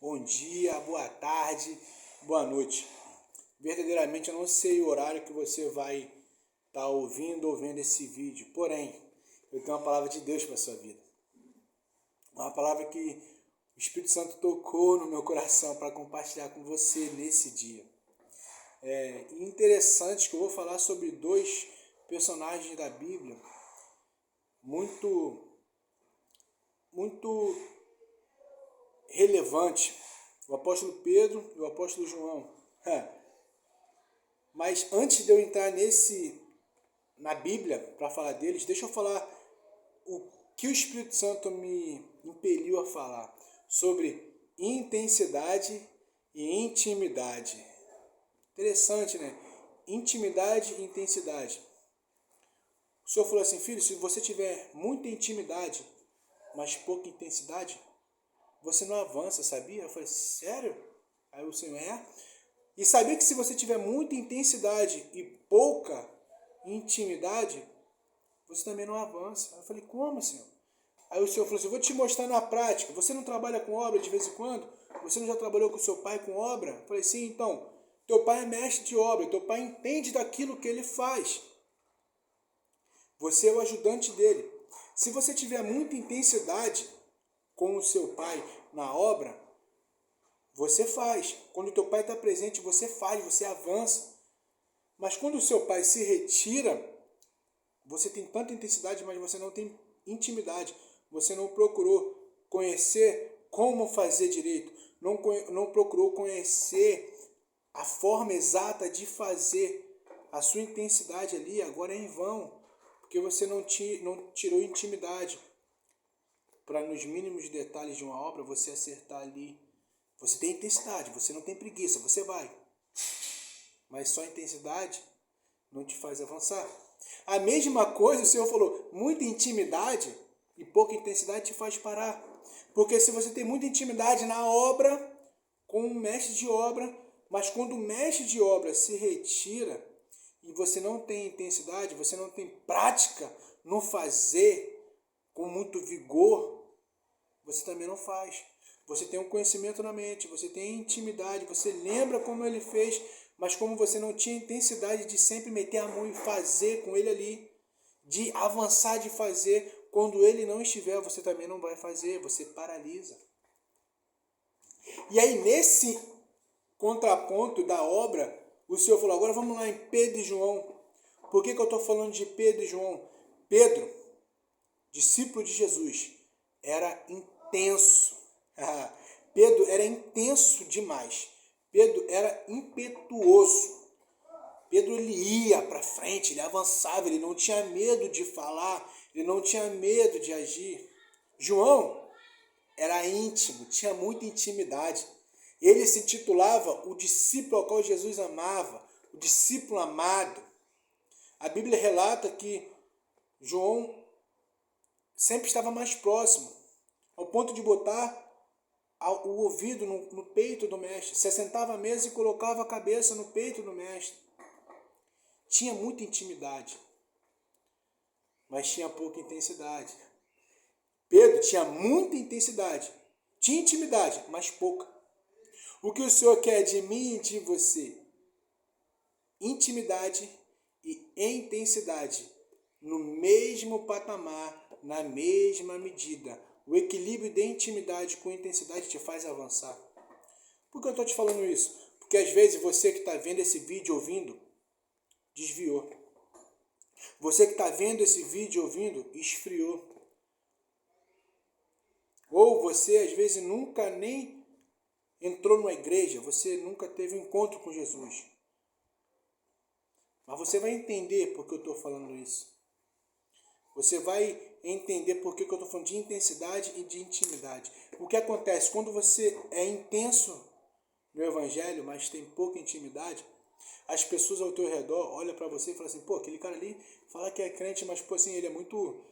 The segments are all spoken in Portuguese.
bom dia, boa tarde, boa noite. Verdadeiramente eu não sei o horário que você vai estar ouvindo ou vendo esse vídeo, porém, eu tenho uma palavra de Deus para a sua vida. Uma palavra que o Espírito Santo tocou no meu coração para compartilhar com você nesse dia. É interessante que eu vou falar sobre dois personagens da Bíblia muito relevante, o apóstolo Pedro e o apóstolo João. Mas antes de eu entrar na Bíblia para falar deles, deixa eu falar o que o Espírito Santo me impeliu a falar sobre intensidade e intimidade. Interessante, né? Intimidade e intensidade. O Senhor falou assim, filho, se você tiver muita intimidade, mas pouca intensidade, você não avança, sabia? Eu falei, sério? Aí o Senhor, E sabia que se você tiver muita intensidade e pouca intimidade, você também não avança. Aí eu falei, como, Senhor? Aí o Senhor falou assim, eu vou te mostrar na prática. Você não trabalha com obra de vez em quando? Você não já trabalhou com seu pai com obra? Eu falei, sim, então, teu pai é mestre de obra, teu pai entende daquilo que ele faz. Você é o ajudante dele. Se você tiver muita intensidade com o seu pai na obra, você faz. Quando o teu pai está presente, você faz, você avança. Mas quando o seu pai se retira, você tem tanta intensidade, mas você não tem intimidade. Você não procurou conhecer como fazer direito. Não procurou conhecer a forma exata de fazer. A sua intensidade ali agora é em vão. Porque você não tirou intimidade. Para nos mínimos detalhes de uma obra, você acertar ali. Você tem intensidade, você não tem preguiça, você vai. Mas só intensidade não te faz avançar. A mesma coisa, o Senhor falou, muita intimidade e pouca intensidade te faz parar. Porque se você tem muita intimidade na obra, com o mestre de obra, mas quando o mestre de obra se retira e você não tem intensidade, você não tem prática no fazer com muito vigor, você também não faz. Você tem um conhecimento na mente, você tem intimidade, você lembra como ele fez, mas como você não tinha intensidade de sempre meter a mão e fazer com ele ali, de avançar de fazer, quando ele não estiver, você também não vai fazer, você paralisa. E aí nesse contraponto da obra, o Senhor falou, agora vamos lá em Pedro e João. Por que eu estou falando de Pedro e João? Pedro, discípulo de Jesus, era intenso. Pedro era intenso demais. Pedro era impetuoso. Pedro ele ia para frente, ele avançava, ele não tinha medo de falar, ele não tinha medo de agir. João era íntimo, tinha muita intimidade. Ele se titulava o discípulo ao qual Jesus amava, o discípulo amado. A Bíblia relata que João sempre estava mais próximo, ao ponto de botar o ouvido no peito do mestre, se assentava à mesa e colocava a cabeça no peito do mestre. Tinha muita intimidade, mas tinha pouca intensidade. Pedro tinha muita intensidade, tinha intimidade, mas pouca. O que o Senhor quer de mim e de você? Intimidade e intensidade no mesmo patamar, na mesma medida. O equilíbrio de intimidade com intensidade te faz avançar. Por que eu estou te falando isso? Porque às vezes você que está vendo esse vídeo ouvindo, desviou. Você que está vendo esse vídeo ouvindo, esfriou. Ou você às vezes nunca nem entrou numa igreja, você nunca teve um encontro com Jesus. Mas você vai entender por que eu estou falando isso. Você vai entender por que eu estou falando de intensidade e de intimidade. O que acontece quando você é intenso no evangelho, mas tem pouca intimidade, as pessoas ao teu redor olham para você e falam assim, pô, aquele cara ali fala que é crente, mas pô, assim, ele é muito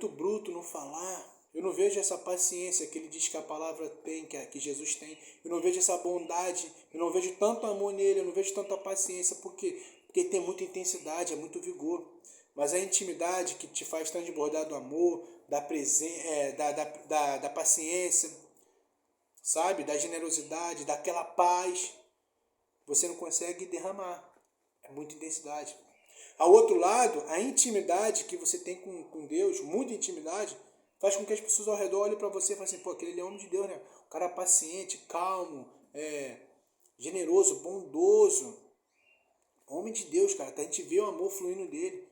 bruto no falar. Eu não vejo essa paciência que ele diz que a palavra tem, que Jesus tem. Eu não vejo essa bondade, eu não vejo tanto amor nele, eu não vejo tanta paciência, porque tem muita intensidade, é muito vigor. Mas a intimidade que te faz transbordar do amor, da paciência, sabe? Da generosidade, daquela paz, você não consegue derramar. É muita intensidade. Ao outro lado, a intimidade que você tem com Deus, muita intimidade, faz com que as pessoas ao redor olhem para você e falem assim, pô, aquele é homem de Deus, né? O cara é paciente, calmo, generoso, bondoso. Homem de Deus, cara. A gente vê o amor fluindo dele.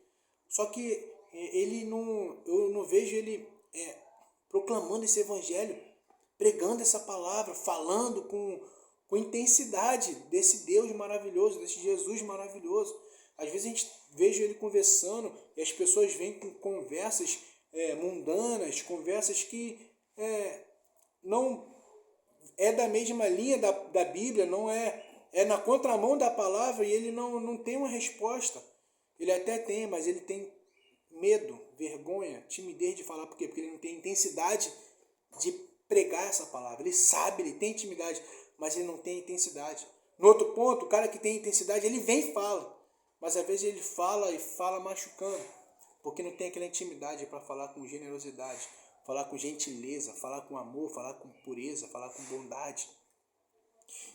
Só que ele não, eu não vejo ele proclamando esse evangelho, pregando essa palavra, falando com intensidade desse Deus maravilhoso, desse Jesus maravilhoso. Às vezes a gente vejo ele conversando e as pessoas vêm com conversas mundanas, conversas que não é da mesma linha da Bíblia, não é na contramão da palavra e ele não tem uma resposta. Ele até tem, mas ele tem medo, vergonha, timidez de falar. Por quê? Porque ele não tem intensidade de pregar essa palavra. Ele sabe, ele tem intimidade, mas ele não tem intensidade. No outro ponto, o cara que tem intensidade, ele vem e fala. Mas às vezes ele fala e fala machucando, porque não tem aquela intimidade para falar com generosidade, falar com gentileza, falar com amor, falar com pureza, falar com bondade.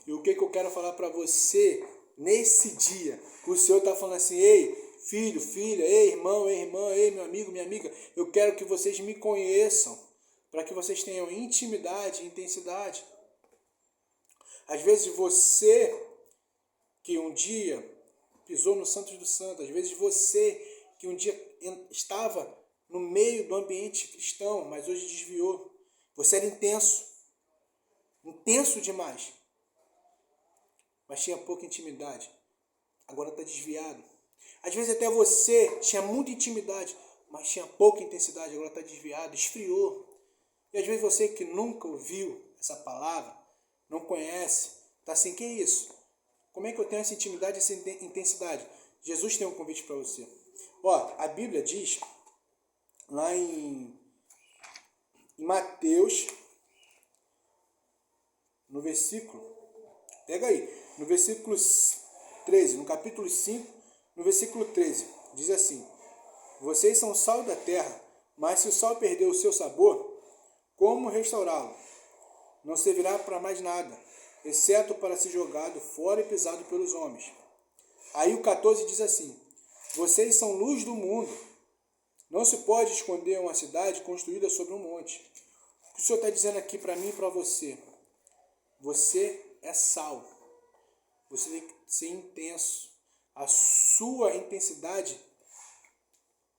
E o que eu quero falar para você nesse dia? O Senhor está falando assim, ei, filho, filha, ei, irmão, ei, irmã, ei, meu amigo, minha amiga, eu quero que vocês me conheçam, para que vocês tenham intimidade e intensidade. Às vezes você, que um dia pisou no Santos do Santos, às vezes você, que um dia estava no meio do ambiente cristão, mas hoje desviou. Você era intenso, intenso demais, mas tinha pouca intimidade. Agora está desviado. Às vezes até você tinha muita intimidade, mas tinha pouca intensidade, agora está desviado, esfriou. E às vezes você que nunca ouviu essa palavra, não conhece, está assim, que é isso? Como é que eu tenho essa intimidade, essa intensidade? Jesus tem um convite para você. Ó, a Bíblia diz, lá em Mateus, no versículo, pega aí, no versículo 13, no capítulo 5, no versículo 13, diz assim, vocês são o sal da terra, mas se o sal perder o seu sabor, como restaurá-lo? Não servirá para mais nada, exceto para ser jogado fora e pisado pelos homens. Aí o 14 diz assim, vocês são luz do mundo. Não se pode esconder uma cidade construída sobre um monte. O que o Senhor está dizendo aqui para mim e para você? Você é sal. Você tem que ser intenso. A sua intensidade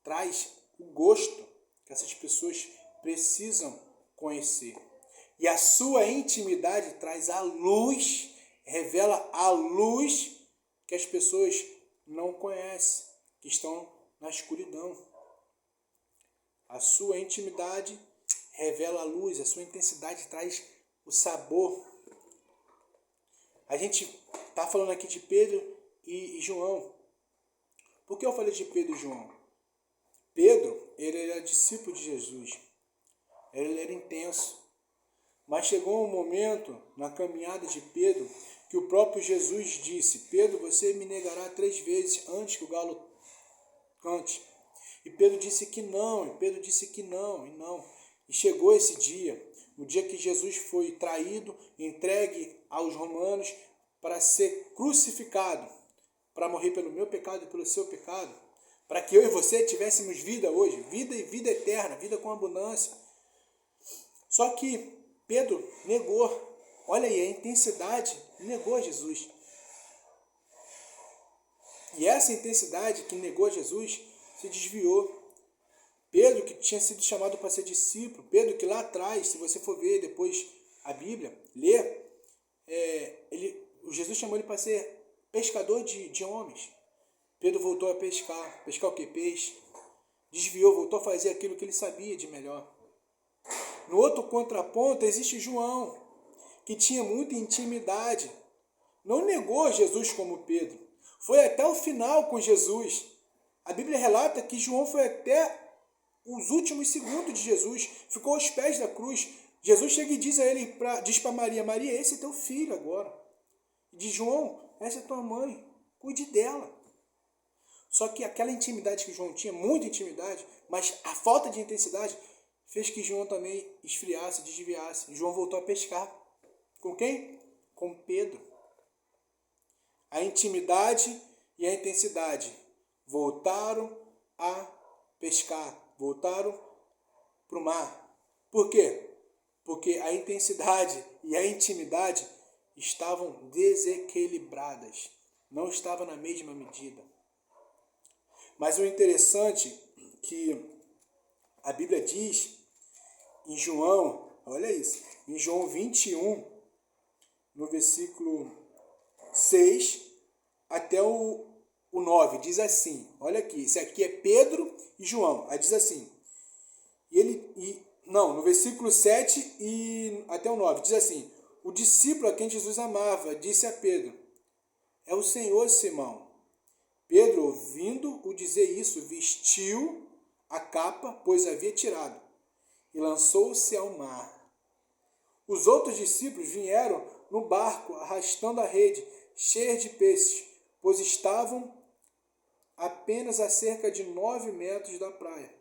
traz o gosto que essas pessoas precisam conhecer. E a sua intimidade traz a luz, revela a luz que as pessoas não conhecem, que estão na escuridão. A sua intimidade revela a luz, a sua intensidade traz o sabor. A gente está falando aqui de Pedro e João. Por que eu falei de Pedro e João? Pedro, ele era discípulo de Jesus. Ele era intenso. Mas chegou um momento na caminhada de Pedro que o próprio Jesus disse, Pedro, você me negará 3 vezes antes que o galo cante. E Pedro disse que não, e Pedro disse que não, e não. E chegou esse dia, o dia que Jesus foi traído, entregue aos romanos para ser crucificado, para morrer pelo meu pecado e pelo seu pecado, para que eu e você tivéssemos vida hoje, vida e vida eterna, vida com abundância. Só que Pedro negou, olha aí a intensidade, negou Jesus. E essa intensidade que negou Jesus se desviou. Pedro, que tinha sido chamado para ser discípulo, Pedro que lá atrás, se você for ver depois a Bíblia, ler, Jesus chamou ele para ser pescador de homens. Pedro voltou a pescar. Pescar o quê? Peixe. Desviou, voltou a fazer aquilo que ele sabia de melhor. No outro contraponto existe João, que tinha muita intimidade. Não negou Jesus como Pedro. Foi até o final com Jesus. A Bíblia relata que João foi até os últimos segundos de Jesus. Ficou aos pés da cruz. Jesus chega e diz a ele, diz para Maria, Maria, esse é teu filho agora. E diz, João, essa é tua mãe. Cuide dela. Só que aquela intimidade que João tinha, muita intimidade, mas a falta de intensidade fez que João também esfriasse, desviasse. João voltou a pescar. Com quem? Com Pedro. A intimidade e a intensidade voltaram a pescar, voltaram para o mar. Por quê? Porque a intensidade e a intimidade estavam desequilibradas, não estavam na mesma medida. Mas o interessante é que a Bíblia diz em João, olha isso, em João 21, no versículo 6 até o 9, diz assim, olha aqui, isso aqui é Pedro e João, aí diz assim, no versículo 7 e até o 9, diz assim, o discípulo a quem Jesus amava disse a Pedro, é o Senhor, Simão. Pedro, ouvindo-o dizer isso, vestiu a capa, pois havia tirado, e lançou-se ao mar. Os outros discípulos vieram no barco, arrastando a rede, cheia de peixes, pois estavam apenas a cerca de 9 metros da praia.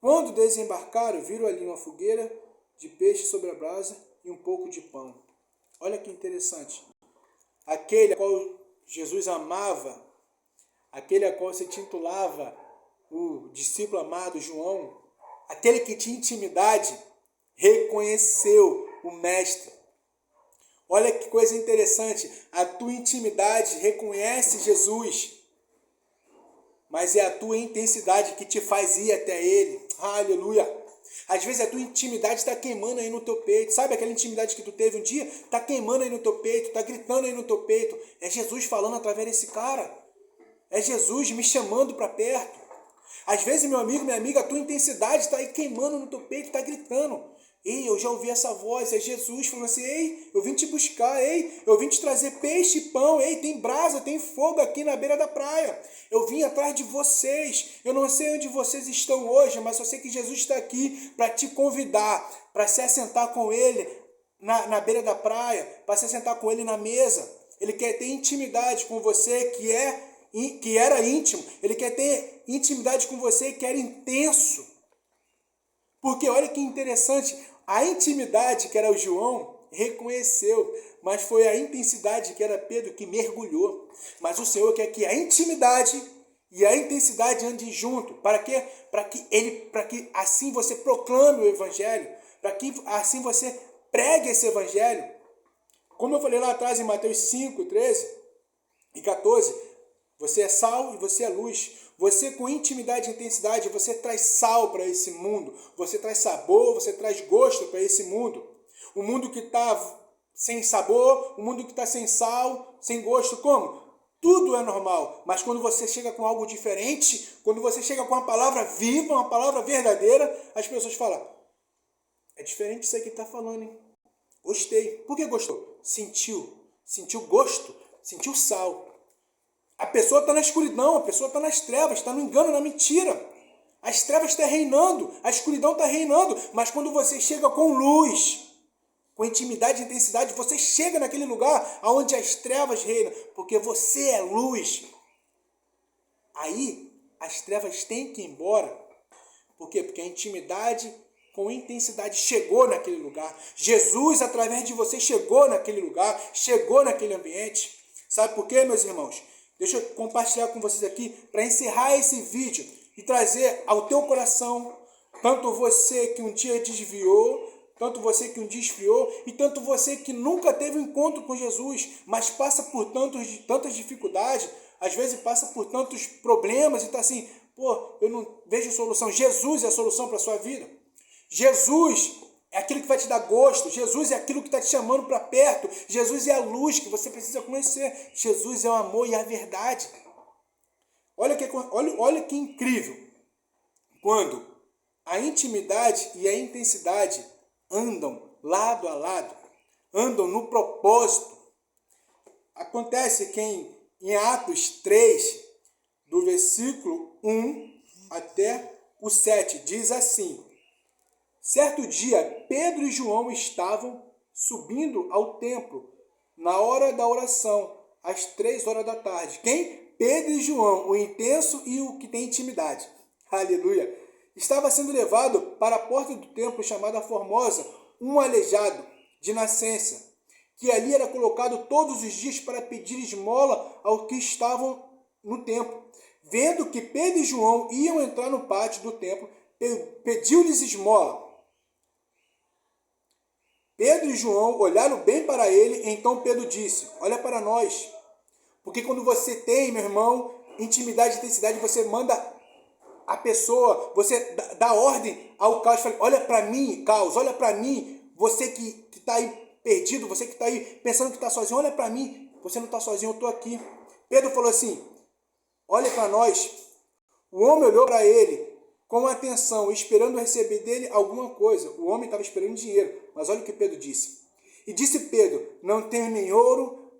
Quando desembarcaram, viram ali uma fogueira de peixe sobre a brasa e um pouco de pão. Olha que interessante. Aquele a qual Jesus amava, aquele a qual se intitulava o discípulo amado João, aquele que tinha intimidade, reconheceu o Mestre. Olha que coisa interessante, a tua intimidade reconhece Jesus, mas é a tua intensidade que te faz ir até Ele. Aleluia! Às vezes a tua intimidade está queimando aí no teu peito. Sabe aquela intimidade que tu teve um dia? Está queimando aí no teu peito, está gritando aí no teu peito. É Jesus falando através desse cara. É Jesus me chamando para perto. Às vezes, meu amigo, minha amiga, a tua intensidade está aí queimando no teu peito, está gritando. Ei, eu já ouvi essa voz, é Jesus falando assim, ei, eu vim te buscar, ei, eu vim te trazer peixe e pão, ei, tem brasa, tem fogo aqui na beira da praia. Eu vim atrás de vocês, eu não sei onde vocês estão hoje, mas eu sei que Jesus está aqui para te convidar, para se assentar com Ele na beira da praia, para se assentar com Ele na mesa. Ele quer ter intimidade com você que era íntimo, Ele quer ter intimidade com você que era intenso. Porque olha que interessante, a intimidade que era o João reconheceu, mas foi a intensidade que era Pedro que mergulhou. Mas o Senhor quer que a intimidade e a intensidade andem junto. Para quê? Para que assim você proclame o Evangelho, para que assim você pregue esse Evangelho. Como eu falei lá atrás em Mateus 5, 13 e 14, você é sal e você é luz. Você com intimidade e intensidade, você traz sal para esse mundo. Você traz sabor, você traz gosto para esse mundo. O mundo que está sem sabor, o mundo que está sem sal, sem gosto, como? Tudo é normal. Mas quando você chega com algo diferente, quando você chega com uma palavra viva, uma palavra verdadeira, as pessoas falam, é diferente isso aí que está falando, hein? Gostei. Por que gostou? Sentiu gosto, sentiu sal. A pessoa está na escuridão, a pessoa está nas trevas, está no engano, na mentira. As trevas estão reinando, a escuridão está reinando. Mas quando você chega com luz, com intimidade e intensidade, você chega naquele lugar onde as trevas reinam, porque você é luz. Aí as trevas têm que ir embora. Por quê? Porque a intimidade com intensidade chegou naquele lugar. Jesus, através de você, chegou naquele lugar, chegou naquele ambiente. Sabe por quê, meus irmãos? Deixa eu compartilhar com vocês aqui para encerrar esse vídeo e trazer ao teu coração, tanto você que um dia desviou, tanto você que um dia esfriou e tanto você que nunca teve um encontro com Jesus, mas passa por tantas dificuldades, às vezes passa por tantos problemas e está assim, eu não vejo solução. Jesus é a solução para a sua vida. Jesus é aquilo que vai te dar gosto. Jesus é aquilo que está te chamando para perto. Jesus é a luz que você precisa conhecer. Jesus é o amor e a verdade. Olha que incrível. Quando a intimidade e a intensidade andam lado a lado, andam no propósito. Acontece que em Atos 3, do versículo 1 até o 7, diz assim, certo dia, Pedro e João estavam subindo ao templo na hora da oração, às 3 horas da tarde. Quem? Pedro e João, o intenso e o que tem intimidade. Aleluia. Estava sendo levado para a porta do templo chamada Formosa, um aleijado de nascença. que ali era colocado todos os dias para pedir esmola aos que estavam no templo. Vendo que Pedro e João iam entrar no pátio do templo, pediu-lhes esmola. Pedro e João olharam bem para ele, então Pedro disse: olha para nós. Porque quando você tem, meu irmão, intimidade e intensidade, você manda a pessoa, você dá ordem ao caos, fala: olha para mim, caos, olha para mim, você que está aí perdido, você que está aí pensando que está sozinho, olha para mim, você não está sozinho, eu estou aqui. Pedro falou assim: olha para nós. O homem olhou para ele com atenção, esperando receber dele alguma coisa. O homem estava esperando dinheiro, mas olha o que Pedro disse. E disse Pedro: não tenho nem ouro,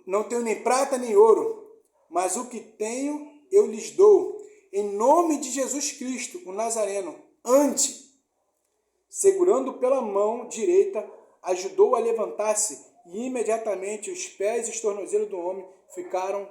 não tenho nem prata nem ouro, mas o que tenho eu lhes dou. Em nome de Jesus Cristo, o Nazareno, ande. Segurando pela mão direita, ajudou a levantar-se, e imediatamente os pés e os tornozelos do homem ficaram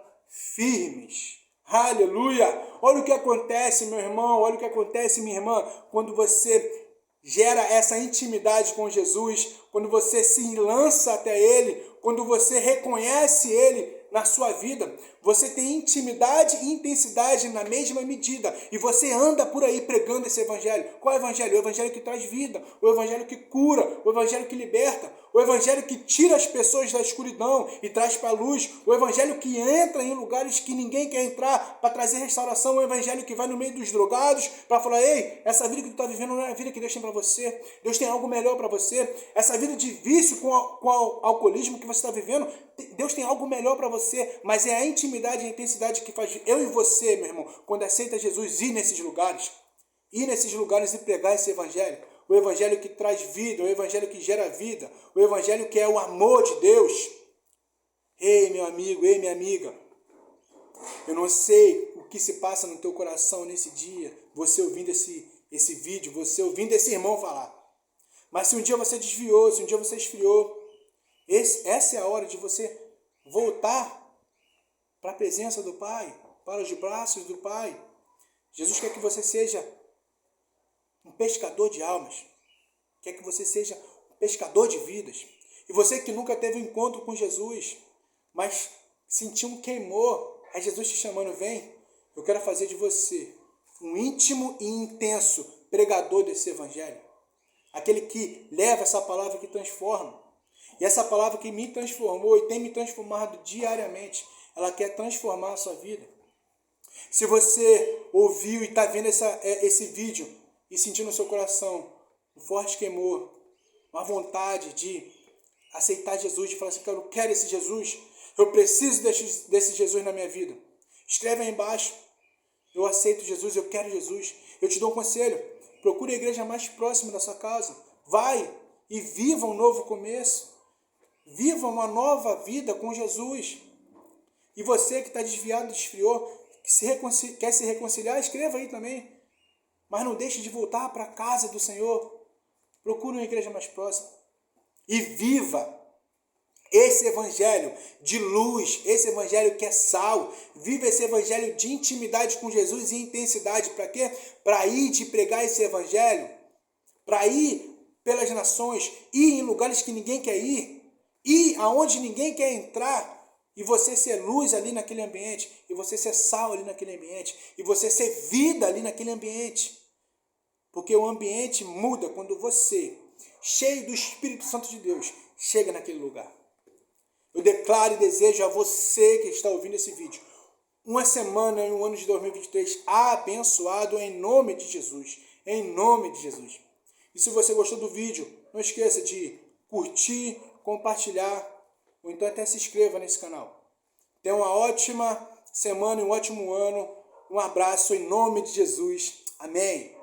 firmes. Aleluia! Olha o que acontece, meu irmão, olha o que acontece, minha irmã, quando você gera essa intimidade com Jesus, quando você se lança até Ele, quando você reconhece Ele na sua vida, você tem intimidade e intensidade na mesma medida, e você anda por aí pregando esse evangelho. Qual é o evangelho? O evangelho que traz vida, o evangelho que cura, o evangelho que liberta, o evangelho que tira as pessoas da escuridão e traz para a luz, o evangelho que entra em lugares que ninguém quer entrar para trazer restauração, o evangelho que vai no meio dos drogados para falar: ei, essa vida que tu está vivendo não é a vida que Deus tem para você, Deus tem algo melhor para você. Essa vida de vício com alcoolismo que você está vivendo, Deus tem algo melhor para você, mas é a intimidade e a intensidade que faz eu e você, meu irmão, quando aceita Jesus, ir nesses lugares e pregar esse evangelho. O evangelho que traz vida, o evangelho que gera vida, o evangelho que é o amor de Deus. Ei, meu amigo, ei, minha amiga, eu não sei o que se passa no teu coração nesse dia, você ouvindo esse vídeo, você ouvindo esse irmão falar. Mas se um dia você desviou, se um dia você esfriou, essa é a hora de você voltar para a presença do Pai, para os braços do Pai. Jesus quer que você seja um pescador de almas, quer que você seja um pescador de vidas. E você que nunca teve um encontro com Jesus, mas sentiu um queimor, é Jesus te chamando: vem, eu quero fazer de você um íntimo e intenso pregador desse evangelho. Aquele que leva essa palavra que transforma. E essa palavra que me transformou e tem me transformado diariamente, ela quer transformar a sua vida. Se você ouviu e está vendo esse vídeo e sentiu no seu coração um forte queimor, uma vontade de aceitar Jesus, de falar assim: eu quero esse Jesus, eu preciso desse Jesus na minha vida, escreve aí embaixo: eu aceito Jesus, eu quero Jesus. Eu te dou um conselho: procure a igreja mais próxima da sua casa, vai e viva um novo começo, viva uma nova vida com Jesus. E você que está desviado, desfriou, que quer se reconciliar, escreva aí também. Mas não deixe de voltar para a casa do Senhor. Procure uma igreja mais próxima. E viva esse evangelho de luz, esse evangelho que é sal. Viva esse evangelho de intimidade com Jesus e intensidade. Para quê? Para ir te pregar esse evangelho. Para ir pelas nações, ir em lugares que ninguém quer ir aonde ninguém quer entrar. E você ser luz ali naquele ambiente, e você ser sal ali naquele ambiente, e você ser vida ali naquele ambiente. Porque o ambiente muda quando você, cheio do Espírito Santo de Deus, chega naquele lugar. Eu declaro e desejo a você que está ouvindo esse vídeo uma semana e um ano de 2023 abençoado em nome de Jesus. Em nome de Jesus. E se você gostou do vídeo, não esqueça de curtir, compartilhar, ou então até se inscreva nesse canal. Tenha uma ótima semana e um ótimo ano. Um abraço em nome de Jesus. Amém.